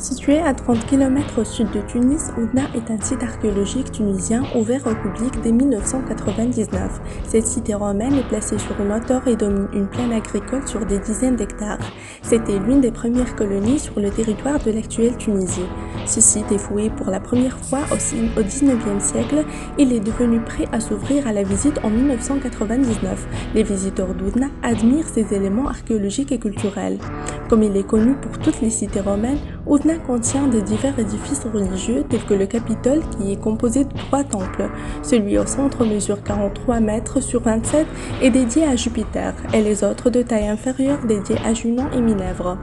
Située à 30 km au sud de Tunis, Oudna est un site archéologique tunisien ouvert au public dès 1999. Cette cité romaine est placée sur une hauteur et domine une plaine agricole sur des dizaines d'hectares. C'était l'une des premières colonies sur le territoire de l'actuelle Tunisie. Ce site est fouillé pour la première fois au XIXe siècle. Il est devenu prêt à s'ouvrir à la visite en 1999. Les visiteurs d'Oudna admirent ces éléments archéologiques et culturels. Comme il est connu pour toutes les cités romaines, Oudna contient de divers édifices religieux tels que le Capitole qui est composé de 3 temples. Celui au centre mesure 43 mètres sur 27 et dédié à Jupiter, et les autres de taille inférieure dédiés à Junon et Minerve.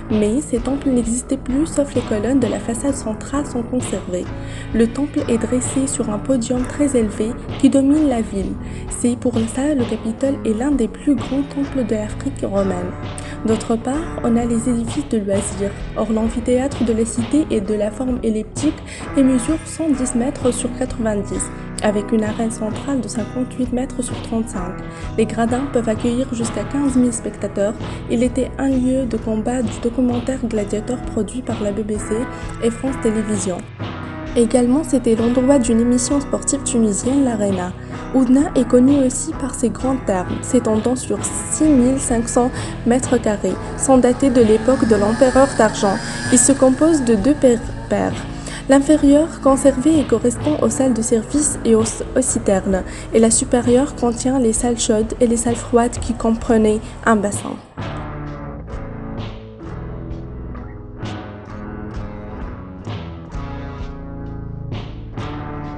Mais ces temples n'existaient plus sauf les colonnes de la façade centrale sont conservées. Le temple est dressé sur un podium très élevé qui domine la ville. C'est pour ça le Capitole est l'un des plus grands temples de l'Afrique romaine. D'autre part, on a les édifices de loisirs. Or, l'amphithéâtre de la cité est de la forme elliptique et mesure 110 mètres sur 90, avec une arène centrale de 58 mètres sur 35. Les gradins peuvent accueillir jusqu'à 15 000 spectateurs. Il était un lieu de combat du documentaire Gladiator produit par la BBC et France Télévisions. Également, c'était l'endroit d'une émission sportive tunisienne, l'Arena. Oudna est connu aussi par ses grands thermes, s'étendant sur 6500 mètres carrés, sont datés de l'époque de l'empereur d'Argent. Il se compose de 2 paires. L'inférieure, conservée et correspond aux salles de service et aux citernes, et la supérieure contient les salles chaudes et les salles froides qui comprenaient un bassin.